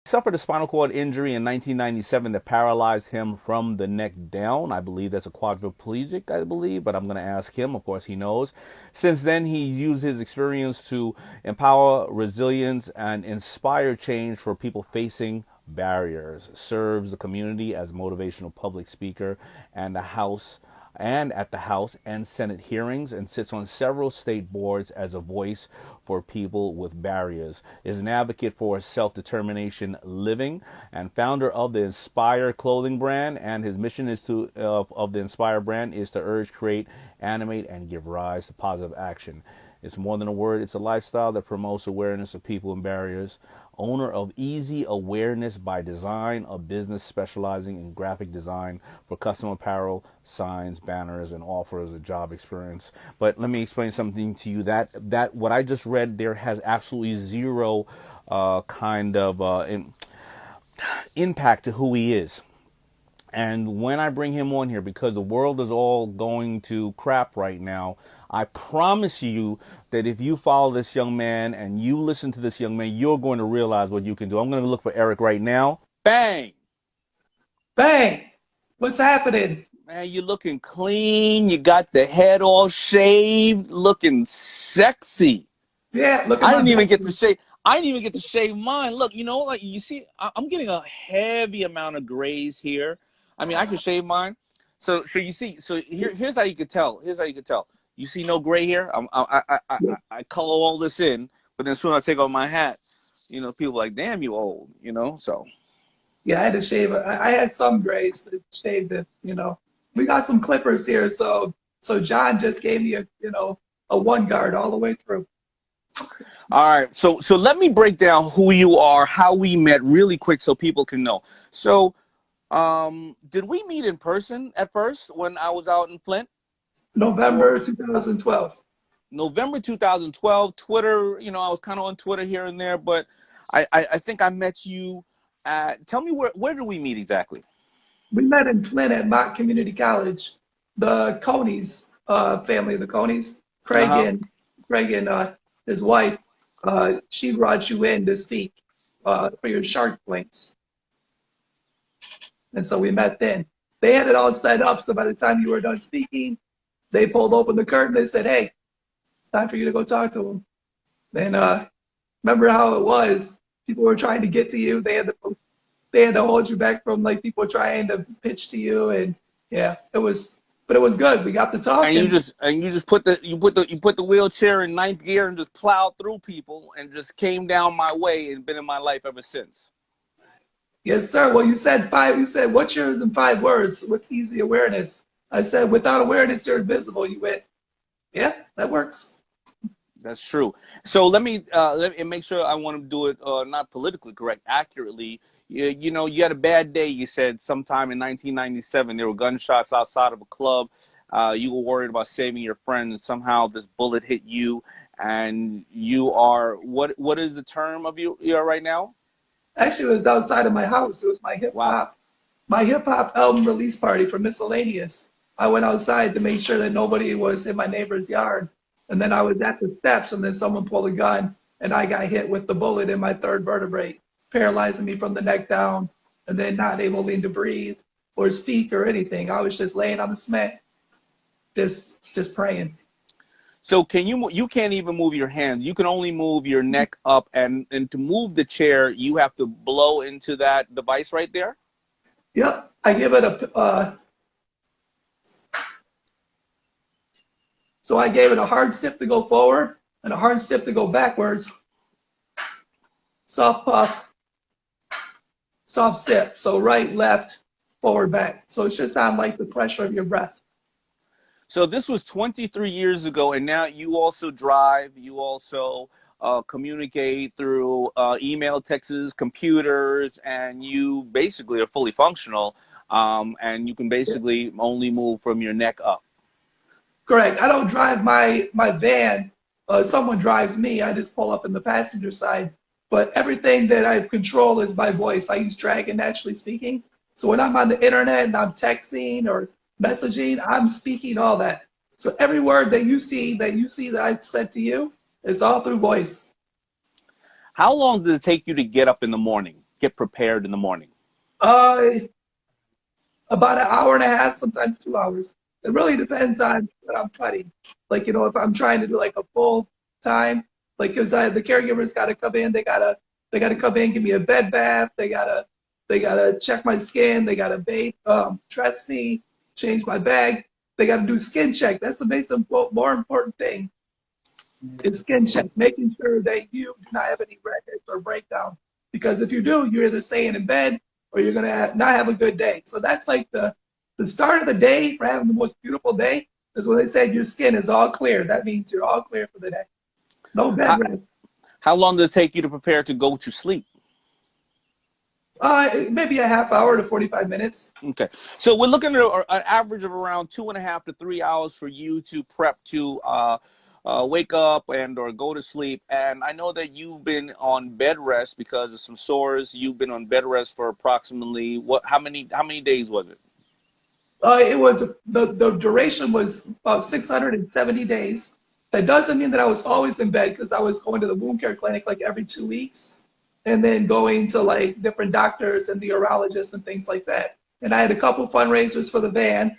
Suffered a spinal cord injury in 1997 that paralyzed him from the neck down. I believe that's a quadriplegic, I believe, but I'm going to ask him. Of course, he knows. Since then, he used his experience to empower resilience and inspire change for people facing barriers. Serves the community as motivational public speaker and at the House and Senate hearings, and sits on several state boards as a voice for people with barriers. Is an advocate for self-determination living and founder of the Inspire clothing brand. And his mission is of the Inspire brand is to urge, create, animate, and give rise to positive action. It's more than a word. It's a lifestyle that promotes awareness of people and barriers. Owner of Easy Awareness by Design, a business specializing in graphic design for custom apparel, signs, banners, and offers a job experience. But let me explain something to you. That what I just read there has absolutely zero impact to who he is. And when I bring him on here, because the world is all going to crap right now, I promise you that if you follow this young man and you listen to this young man, you're going to realize what you can do. I'm going to look for Eric right now. Bang! Bang! What's happening? Man, you're looking clean. You got the head all shaved, looking sexy. Yeah, look at I my didn't even back. get to shave. I didn't even get to shave mine. Look, you know, like you see, I'm getting a heavy amount of grays here. I mean, I can shave mine. So you see, here's how you could tell. Here's how you could tell. You see no gray here. I color all this in, but then soon I take off my hat. You know, people are like, damn, you old. You know, so. Yeah, I had to shave. I had some grays to shave it, you know. We got some clippers here, so John just gave me a one guard all the way through. All right, so let me break down who you are, how we met, really quick, so people can know. So, did we meet in person at first when I was out in Flint? Or November 2012. November 2012, Twitter, you know, I was kind of on Twitter here and there, but I think I met you at, tell me where did we meet exactly? We met in Flint at Mott Community College. The Coneys, family of the Coneys, Uh-huh. Craig and his wife, she brought you in to speak for your Shark Links. And so we met then. They had it all set up, so by the time you were done speaking, they pulled open the curtain. They said, "Hey, it's time for you to go talk to him." Then remember how it was? People were trying to get to you. They had to hold you back from like people trying to pitch to you, and yeah, but it was good. We got to And you talking. just put the wheelchair in ninth gear and just plowed through people and just came down my way and been in my life ever since. Yes, sir. Well, you said five. You said, "What's yours in 5 words? What's easy awareness?" I said, "Without awareness, you're invisible." You went, "Yeah, that works." That's true. So let me make sure I want to do it not politically correct, accurately. You know, you had a bad day. You said sometime in 1997 there were gunshots outside of a club. You were worried about saving your friend, and somehow this bullet hit you. And you are what is the term of you are right now? Actually, it was outside of my house. It was Wow. my hip hop album release party for Miscellaneous. I went outside to make sure that nobody was in my neighbor's yard. And then I was at the steps, and then someone pulled a gun, and I got hit with the bullet in my third vertebrae, paralyzing me from the neck down, and then not able to breathe or speak or anything. I was just laying on the cement, just praying. So you can't even move your hand. You can only move your neck up, and to move the chair, you have to blow into that device right there. Yep, I give it so I gave it a hard step to go forward and a hard step to go backwards. Soft puff, soft sip. So right, left, forward, back. So it's just on like the pressure of your breath. So this was 23 years ago, and now you also drive. You also communicate through email, texts, computers, and you basically are fully functional. And you can basically only move from your neck up. Correct. I don't drive my van. Someone drives me. I just pull up in the passenger side. But everything that I control is my voice. I use Dragon Naturally Speaking. So when I'm on the internet and I'm texting or messaging, I'm speaking all that. So every word that you see that I said to you is all through voice. How long did it take you to get up in the morning? get prepared in the morning? Uh, about an hour and a half, sometimes 2 hours. It really depends on what I'm cutting. Like, if I'm trying to do like a full time, like, cause the caregivers got to come in, they gotta come in, give me a bed bath. They gotta check my skin. They gotta bathe, dress me, change my bag. They gotta do skin check. That's the more important thing is skin check, making sure that you do not have any records or breakdown. Because if you do, you're either staying in bed or you're gonna not have a good day. So that's like the start of the day for having the most beautiful day is when they said your skin is all clear. That means you're all clear for the day. No bed How, rest. how long does it take you to prepare to go to sleep? Maybe a half hour to 45 minutes. Okay, so we're looking at an average of around 2.5 to 3 hours for you to prep to wake up and or go to sleep. And I know that you've been on bed rest because of some sores. You've been on bed rest for approximately what? How many days was it? It was the duration was about 670 days. That doesn't mean that I was always in bed because I was going to the wound care clinic like every 2 weeks, and then going to like different doctors and the urologists and things like that. And I had a couple fundraisers for the band,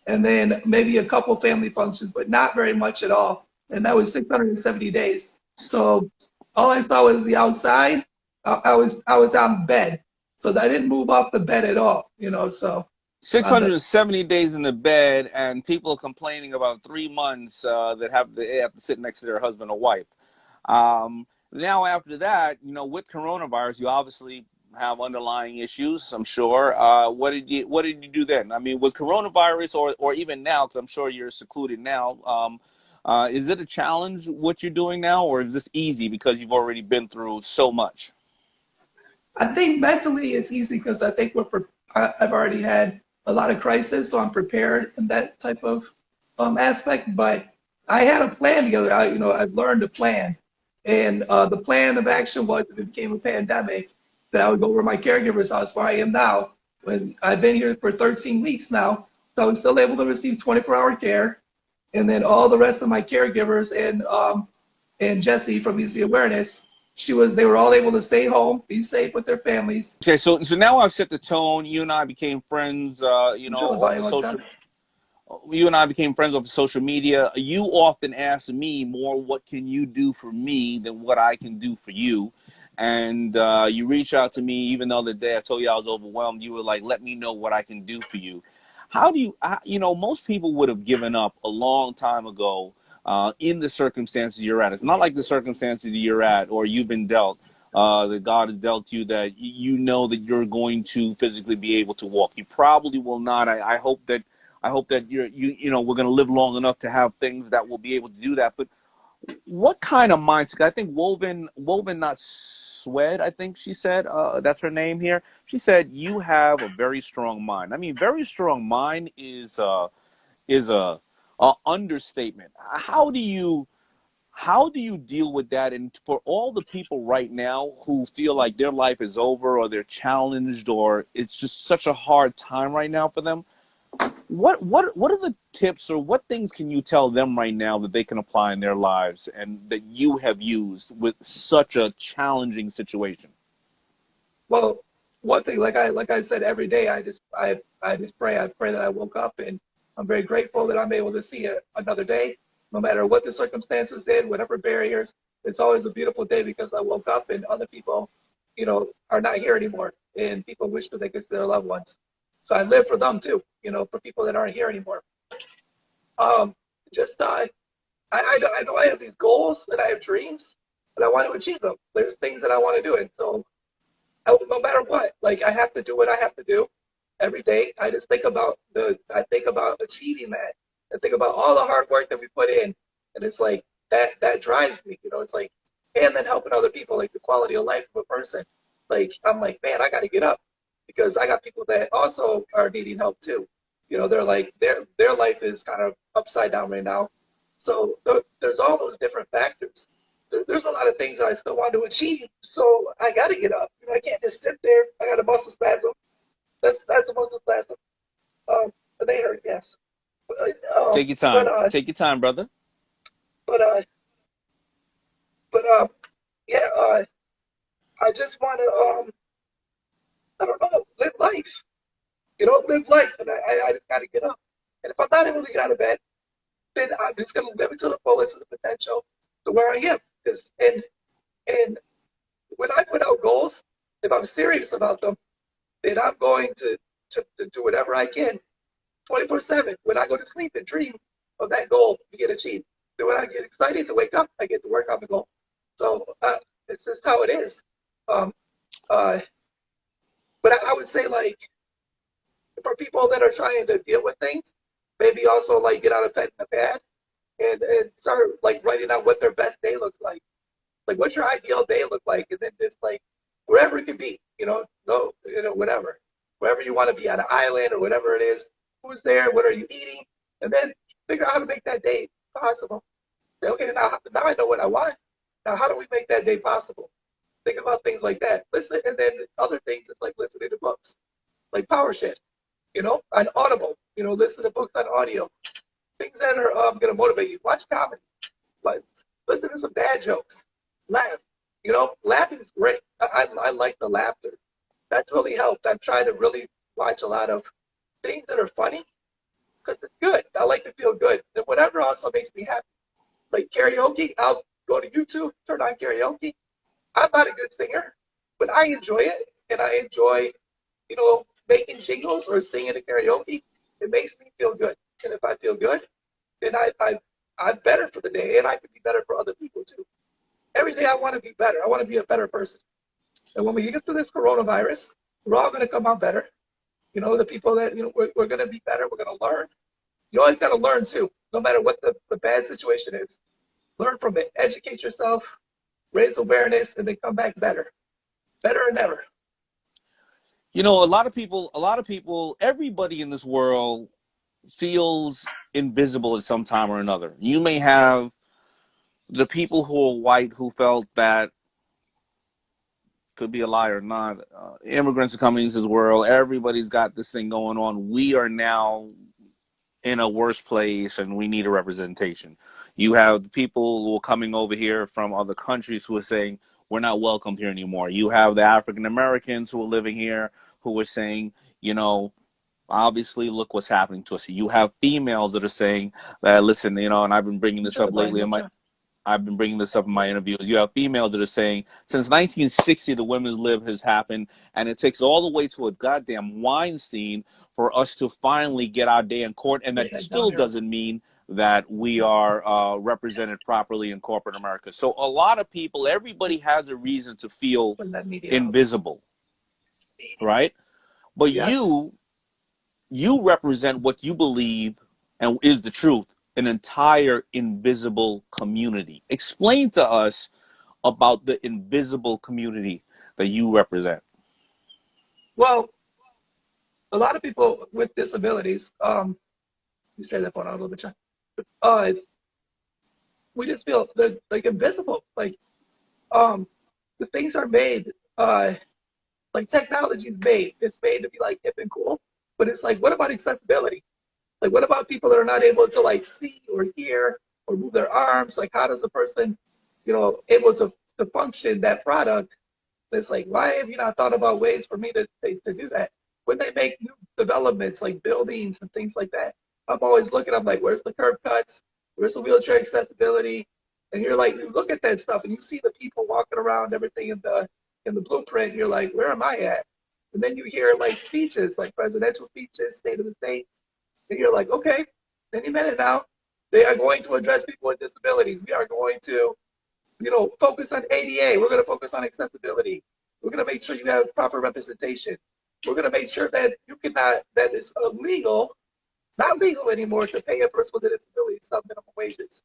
and then maybe a couple family functions, but not very much at all. And that was 670 days. So all I saw was the outside. I was on bed, so I didn't move off the bed at all. So. Six Uh, hundred and seventy days in the bed, and people complaining about 3 months they have to sit next to their husband or wife. Now, after that, with coronavirus, you obviously have underlying issues. I'm sure. What did you do then? I mean, was coronavirus or even now? Because I'm sure you're secluded now. Is it a challenge what you're doing now, or is this easy because you've already been through so much? I think mentally it's easy because I think I've already had a lot of crisis, so I'm prepared in that type of aspect. But I had a plan together. I've learned to plan, and the plan of action was if it became a pandemic, that I would go over to my caregiver's house where I am now. When I've been here for 13 weeks now, so I was still able to receive 24-hour care, and then all the rest of my caregivers and Jesse from Easy Awareness, they were all able to stay home, be safe with their families. Okay, so now I've set the tone. You and I became friends. Turn the Off the volume up, social John. you and I became friends over social media. You often ask me more, what can you do for me than what I can do for you? And you reach out to me, even though the day I told you I was overwhelmed, you were like, let me know what I can do for you. How do most people would have given up a long time ago in the circumstances you're at. It's not like the circumstances you're at or you've been dealt, that God has dealt you, that you know that you're going to physically be able to walk. You probably will not. I hope that we're going to live long enough to have things that will be able to do that. But what kind of mindset? I think Woven not Swed, I think she said, that's her name here. She said you have a very strong mind. I mean, very strong mind is a understatement. How do you deal with that? And for all the people right now who feel like their life is over or they're challenged or it's just such a hard time right now for them, what are the tips or what things can you tell them right now that they can apply in their lives and that you have used with such a challenging situation? Well, one thing, like I said, every day I just pray. I pray that I woke up, and I'm very grateful that I'm able to see another day, no matter what the circumstances did, whatever barriers. It's always a beautiful day because I woke up and other people, are not here anymore, and people wish that they could see their loved ones. So I live for them too, for people that aren't here anymore. Um, just I know I have these goals and I have dreams, and I want to achieve them. There's things that I want to do, and so no matter what, like I have to do what I have to do every day. I think about achieving that. I think about all the hard work that we put in, and it's like that drives me. It's like, and then helping other people, like the quality of life of a person. Like I'm like, man, I got to get up because I got people that also are needing help too. They're like their life is kind of upside down right now. So there's all those different factors. There's a lot of things that I still want to achieve. So I got to get up. I can't just sit there. I got a muscle spasm. That's a muscle spasm. But they hurt, yes. But Take your but time. Take your time, brother. but but yeah. I just want to live life. And I just got to get up. And if I'm not able to get out of bed, then I'm just going to live it to the fullest of the potential to where I am. And when I put out goals, if I'm serious about them, then I'm going to do whatever I can 24/7. When I go to sleep and dream of that goal to get achieved. Then when I get excited to wake up, I get to work on the goal. So it's just how it is. Um, uh, but I would say, like, for people that are trying to deal with things, maybe also like get out of pen and a pad and start like writing out what their best day looks like. Like, what's your ideal day look like? And then just like wherever it can be, no, whatever, wherever you want to be, on an island or whatever it is. Who's there? What are you eating? And then figure out how to make that day possible. Say, okay, now I know what I want. Now, how do we make that day possible? Think about things like that. Listen, and then other things, it's like listening to books, like PowerShift, on Audible. Listen to books on audio. Things that are going to motivate you. Watch comedy. Like, listen to some dad jokes. Laugh. Laughing is great. I like the laughter. That's really helped. I've tried to really watch a lot of things that are funny because it's good. I like to feel good. And whatever also makes me happy. Like karaoke, I'll go to YouTube, turn on karaoke. I'm not a good singer, but I enjoy it. And I enjoy, making jingles or singing a karaoke. It makes me feel good. And if I feel good, then I'm better for the day, and I can be better for other people too. Every day I want to be better. I want to be a better person. And when we get through this coronavirus, we're all going to come out better. The people that, we're going to be better. We're going to learn. You always got to learn too, no matter what the bad situation is. Learn from it. Educate yourself, raise awareness, and then come back better. Better than ever. A lot of people, everybody in this world feels invisible at some time or another. You may have the people who are white who felt that, could be a lie or not, immigrants are coming into this world. Everybody's got this thing going on. We are now in a worse place and we need a representation. You have people who are coming over here from other countries who are saying, we're not welcome here anymore. You have the African Americans who are living here who are saying, obviously, look what's happening to us. You have females that are saying that, listen, and I've been bringing this up lately in my interviews. You have females that are saying, since 1960, the women's lib has happened, and it takes all the way to a goddamn Weinstein for us to finally get our day in court, and that still doesn't mean that we are represented properly in corporate America. So a lot of people, everybody has a reason to feel invisible, right? But Yes. you represent what you believe and is the truth, an entire invisible community. Explain to us about the invisible community that you represent. Well, a lot of people with disabilities, you straight that phone out a little bit, John. We just feel they're like invisible. Like, the things are made, like technology is made. It's made to be like hip and cool. But it's like, what about accessibility? Like, what about people that are not able to like see or hear or move their arms? Like, how does a person, able to function that product? It's like, why have you not thought about ways for me to do that? When they make new developments like buildings and things like that, I'm always looking, I'm like, where's the curb cuts? Where's the wheelchair accessibility? And you're like, you look at that stuff and you see the people walking around, everything in the blueprint, and you're like, where am I at? And then you hear like speeches, like presidential speeches, State of the States, and you're like, okay, any minute now, they are going to address people with disabilities. We are going to, focus on ADA. We're going to focus on accessibility. We're going to make sure you have proper representation. We're going to make sure that that it's illegal, not legal anymore, to pay a person with a disability sub-minimum wages,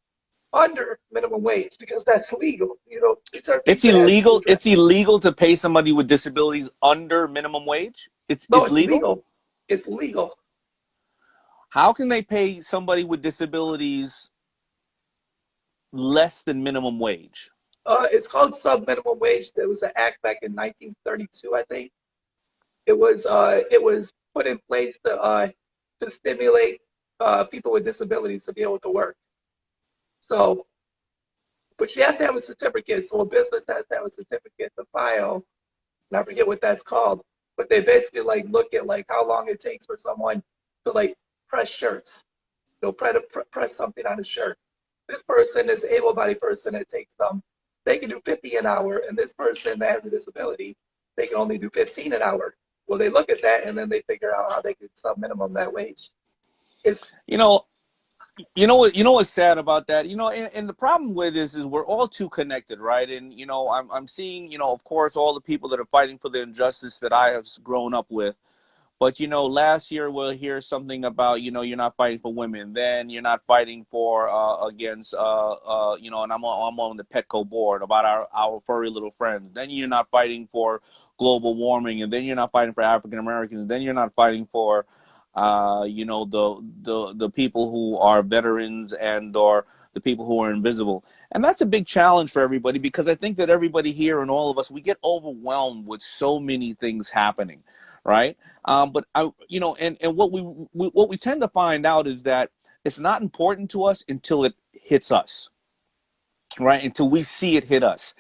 under minimum wage, because that's legal. These are things It's that have to be illegal. addressed. It's illegal to pay somebody with disabilities under minimum wage. It's No, it's legal. legal. It's legal. How can they pay somebody with disabilities less than minimum wage? It's called sub-minimum wage. There was an act back in 1932, I think. It was put in place to stimulate people with disabilities to be able to work. So, but you have to have a certificate. So a business has to have a certificate to file, and I forget what that's called. but they basically like look at like how long it takes for someone to like press shirts. They'll press something on a shirt. This person is an able-bodied person. It takes them. They can do 50 an hour, and this person that has a disability, they can only do 15 an hour. Well, they look at that and then they figure out how they can sub minimum that wage. It's You know, you know what's sad about that? And the problem with this is we're all too connected, right? And I'm seeing, of course, all the people that are fighting for the injustice that I have grown up with. But last year we'll hear something about you're not fighting for women, then you're not fighting for against and I'm on the Petco board about our furry little friends. Then you're not fighting for global warming, and then you're not fighting for African Americans. Then you're not fighting for the people who are veterans and or the people who are invisible. And that's a big challenge for everybody, because I think that everybody here and all of us, we get overwhelmed with so many things happening, right? But and what we tend to find out is that it's not important to us until it hits us, right? Until we see it hit us.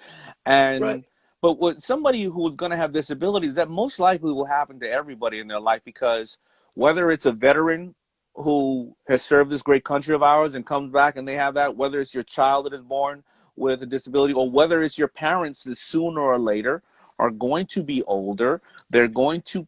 right. And but what somebody who's going to have disabilities, that most likely will happen to everybody in their life, because whether it's a veteran who has served this great country of ours and comes back and they have that, whether it's your child that is born with a disability, or whether it's your parents that sooner or later are going to be older, they're going to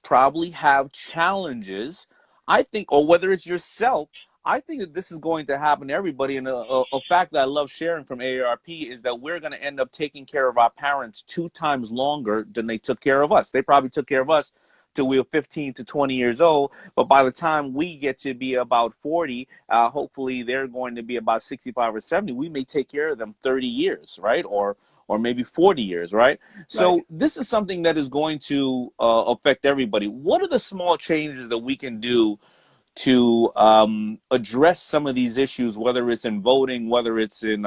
probably have challenges, I think, or whether it's yourself, I think that this is going to happen to everybody. And a fact that I love sharing from AARP is that we're going to end up taking care of our parents 2 times longer than they took care of us. They probably took care of us till we were 15 to 20 years old. But by the time we get to be about 40, hopefully they're going to be about 65 or 70. We may take care of them 30 years, right? Or maybe 40 years, right? Right. So this is something that is going to affect everybody. What are the small changes that we can do to address some of these issues, whether it's in voting, whether it's in,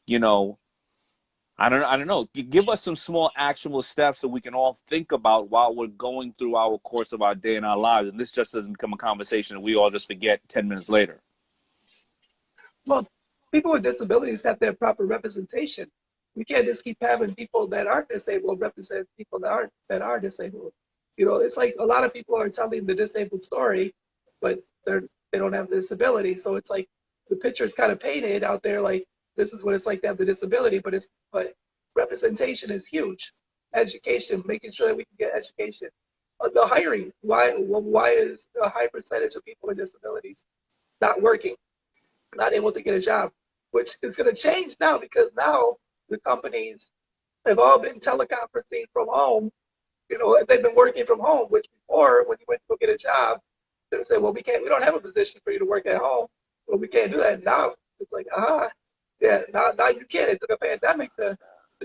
you know, I don't know. Give us some small actionable steps that we can all think about while we're going through our course of our day and our lives. And this just doesn't become a conversation that we all just forget 10 minutes later. Well, people with disabilities have to have proper representation. We can't just keep having people that aren't disabled represent people that are disabled. It's like a lot of people are telling the disabled story, but they don't have the disability. So it's like the picture is kind of painted out there like this is what it's like to have the disability, but representation is huge. Education, making sure that we can get education. The hiring, why is a high percentage of people with disabilities not working? Not able to get a job, which is going to change now because now the companies have all been teleconferencing from home. They've been working from home, which before when you went to go get a job, they would say, well, we don't have a position for you to work at home. Well, we can't do that. Now it's like, yeah, now you can. It took a pandemic to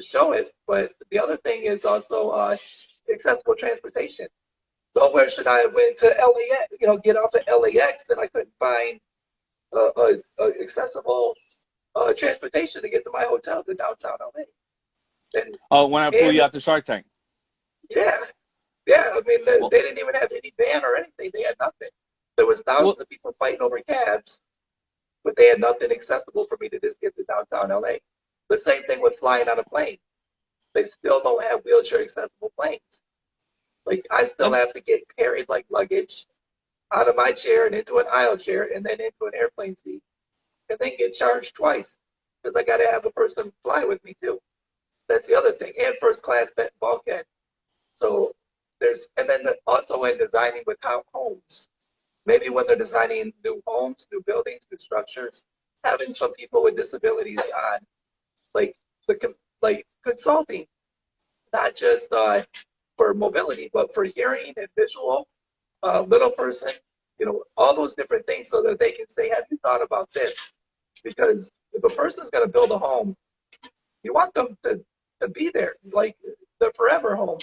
show it. But the other thing is also accessible transportation. Nowhere should I have went to LAX, get off at LAX and I couldn't find accessible transportation to get to my hotel to downtown LA. And Oh, when I pull and you out the Shark Tank. yeah, yeah. I mean, Well, they didn't even have any van or anything. They had nothing. There was thousands well, of people fighting over cabs, but they had nothing accessible for me to just get to downtown LA. The same thing with flying on a plane. They still don't have wheelchair accessible planes. Like I still let, have to get carried like luggage out of my chair and into an aisle chair and then into an airplane seat and then get charged twice because I got to have a person fly with me too. That's the other thing. And first class bulkhead. So and then also when designing with homes, maybe when they're designing new homes, new buildings, new structures, having some people with disabilities on, like like consulting, not just for mobility, but for hearing and visual, little person, all those different things so that they can say, have you thought about this? Because if a person's going to build a home, you want them to be there, like the forever home,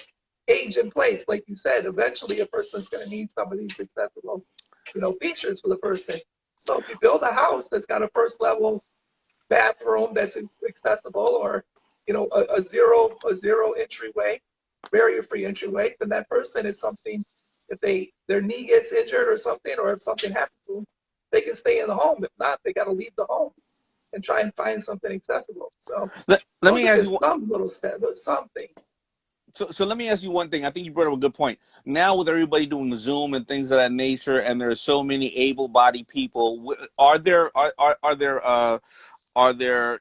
age and place. Like you said, eventually a person's going to need some of these accessible, features for the person. So if you build a house that's got a first level bathroom that's accessible, or a zero entryway, barrier free entryway, then that person is something. If their knee gets injured or something, or if something happens to them, they can stay in the home. If not, they got to leave the home and try and find something accessible. So let those me are ask just you. some little steps, some things. So let me ask you one thing. I think you brought up a good point. Now with everybody doing Zoom and things of that nature, and there are so many able-bodied people, are there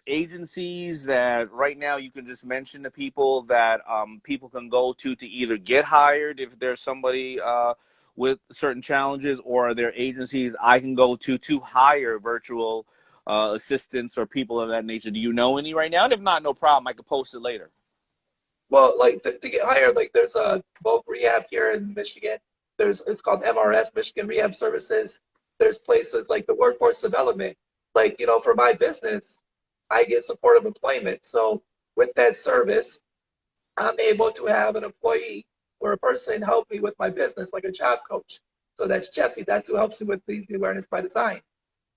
agencies that right now you can just mention to people that people can go to either get hired if there's somebody with certain challenges, or are there agencies I can go to hire virtual assistants or people of that nature? Do you know any right now? And if not, no problem. I could post it later. Well, like to get hired, like there's a voc rehab here in Michigan. It's called MRS, Michigan Rehab Services. There's places like the workforce development. Like, for my business, I get supportive employment. So with that service, I'm able to have an employee or a person help me with my business, like a job coach. So that's Jesse. That's who helps me with Easy Awareness by Design.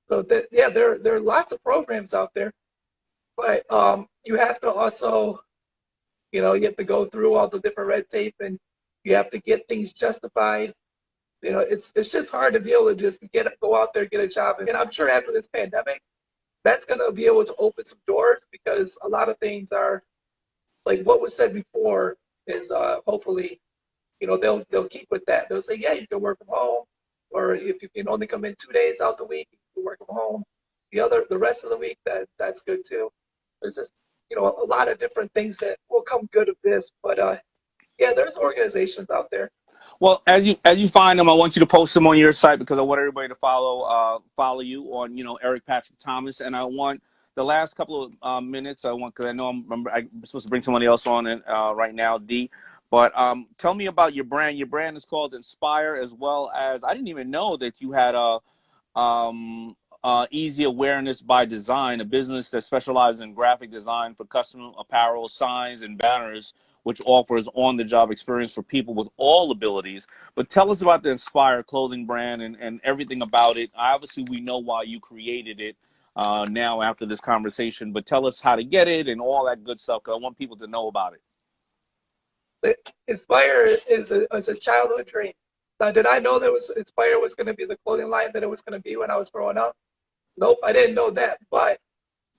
So that, yeah, there are lots of programs out there, but you have to also, you have to go through all the different red tape, and you have to get things justified. It's just hard to be able to just go out there and get a job. And I'm sure after this pandemic, that's going to be able to open some doors, because a lot of things are like what was said before is hopefully, they'll keep with that. They'll say, yeah, you can work from home, or if you can only come in 2 days out the week, you can work from home. The rest of the week, that's good too. There's just a lot of different things that will come good of this. But yeah, there's organizations out there. Well, as you find them, I want you to post them on your site, because I want everybody to follow you on Eric Patrick Thomas, and I want the last couple of minutes. I want, because I know I'm supposed to bring somebody else on right now, D. But tell me about your brand. Your brand is called Inspire, as well as I didn't even know that you had a Easy Awareness by Design, a business that specializes in graphic design for custom apparel, signs, and banners, which offers on-the-job experience for people with all abilities. But tell us about the Inspire clothing brand and everything about it. Obviously, we know why you created it now after this conversation, but tell us how to get it and all that good stuff, because I want people to know about it. Inspire is a childhood dream. Now, did I know that Inspire was going to be the clothing line that it was going to be when I was growing up? Nope, I didn't know that. But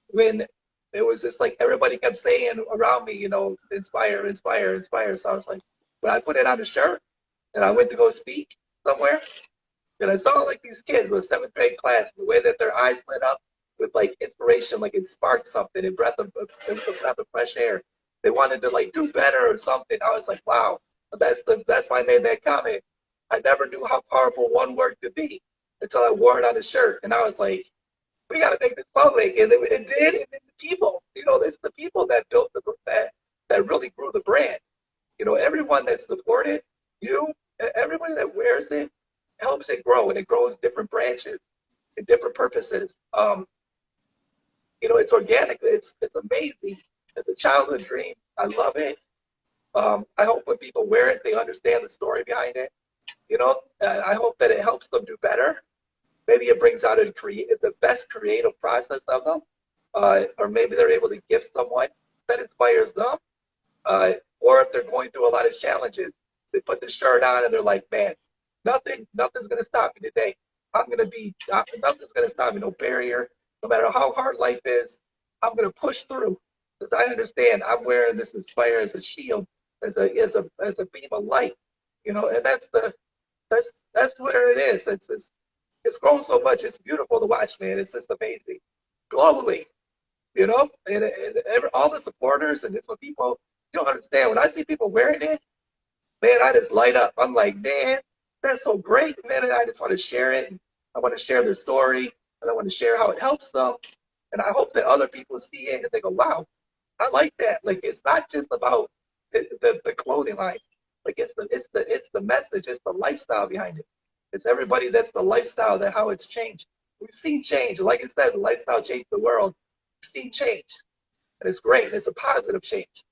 when it was just like everybody kept saying around me, inspire, inspire, inspire. So I was like, when I put it on a shirt and I went to go speak somewhere, and I saw like these kids with seventh grade class, the way that their eyes lit up with like inspiration, like it sparked something, and it was a breath of fresh air. They wanted to like do better or something. I was like, wow, that's why I made that comment. I never knew how powerful one word could be until I wore it on a shirt, and I was like, we got to make this public, and it did. And then the people, it's the people that built that really grew the brand. Everyone that supported you, everybody that wears it helps it grow, and it grows different branches and different purposes. It's organic. It's amazing. It's a childhood dream. I love it. I hope when people wear it, they understand the story behind it. I hope that it helps them do better. Maybe it brings out the best creative process of them, or maybe they're able to give someone that inspires them. Or if they're going through a lot of challenges, they put the shirt on and they're like, man, nothing's gonna stop me today. Nothing's gonna stop me, no barrier, no matter how hard life is, I'm gonna push through. Because I understand I'm wearing this Inspire as a shield, as a beam of light, and that's where it is. It's grown so much. It's beautiful to watch, man. It's just amazing. Globally, and all the supporters, and it's what people you don't understand. When I see people wearing it, man, I just light up. I'm like, man, that's so great, man. And I just want to share it. And I want to share their story, and I want to share how it helps them. And I hope that other people see it and they go, wow, I like that. Like, it's not just about the clothing line. Like, it's the message. It's the lifestyle behind it. It's everybody that's the lifestyle, that how it's changed. We've seen change. Like it says, the lifestyle changed the world. We've seen change, and it's great. It's a positive change,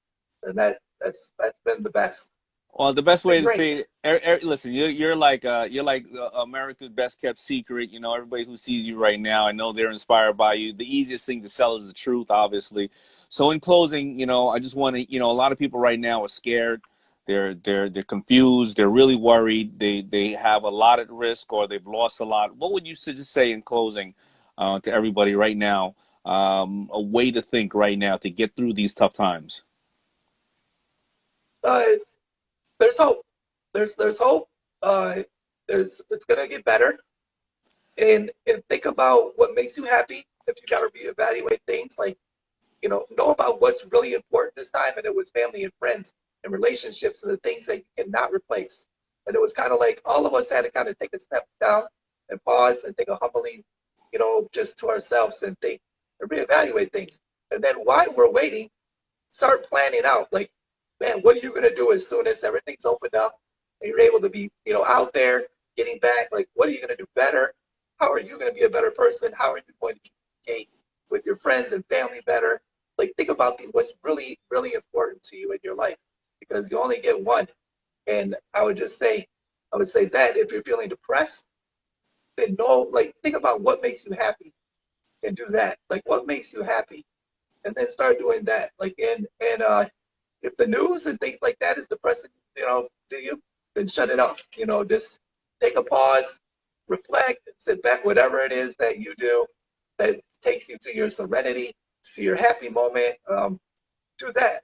and that's been the best. Well, the best It's been way to great. say it, listen, you're like America's best kept secret. Everybody who sees you right now, I know they're inspired by you. The easiest thing to sell is the truth, obviously. So in closing, I just want to, a lot of people right now are scared. They're confused. They're really worried. They have a lot at risk, or they've lost a lot. What would you just say in closing to everybody right now? A way to think right now to get through these tough times. uh, there's hope. There's hope. Uh, it's gonna get better. And think about what makes you happy. If you gotta reevaluate things, like know about what's really important this time, and it was family and friends and relationships and the things that you cannot replace. And it was kind of like all of us had to kind of take a step down and pause and take a humbly, just to ourselves and think and reevaluate things. And then while we're waiting, start planning out. Like, man, what are you gonna do as soon as everything's opened up and you're able to be, out there getting back? Like, what are you gonna do better? How are you gonna be a better person? How are you going to communicate with your friends and family better? Like, think about what's really, really important to you in your life, because you only get one. And I would say that if you're feeling depressed, then like, think about what makes you happy and do that. Like, what makes you happy, and then start doing that. Like, and if the news and things like that is depressing, to you, then shut it off. Just take a pause, reflect, sit back, whatever it is that you do that takes you to your serenity, to your happy moment. Do that.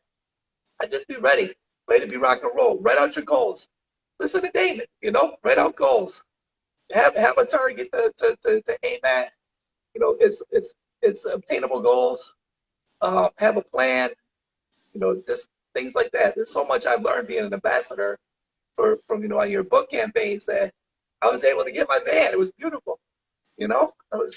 And just be ready to be rock and roll. Write out your goals. Listen to Daymond, write out goals. Have a target to aim at. It's obtainable goals. Have a plan. Just things like that. There's so much I've learned being an ambassador from on your book campaigns, that I was able to get my van. It was beautiful. I was.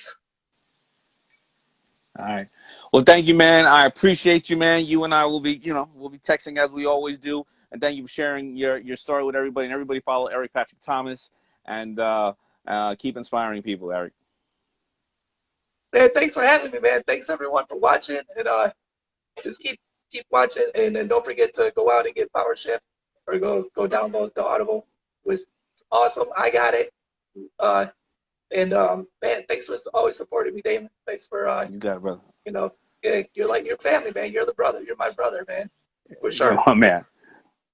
All right. Well, thank you, man. I appreciate you, man. You and I will be, we'll be texting as we always do. And thank you for sharing your story with everybody. And everybody follow Eric Patrick Thomas, and keep inspiring people, Eric. Man, thanks for having me, man. Thanks everyone for watching, and just keep watching, and then don't forget to go out and get PowerShift, or go download the Audible. It was awesome. I got it. And man, thanks for always supporting me, Daymond. Thanks for You got it, brother. you know, you're like your family, man. You're the brother. You're my brother, man. For You're sure. my man.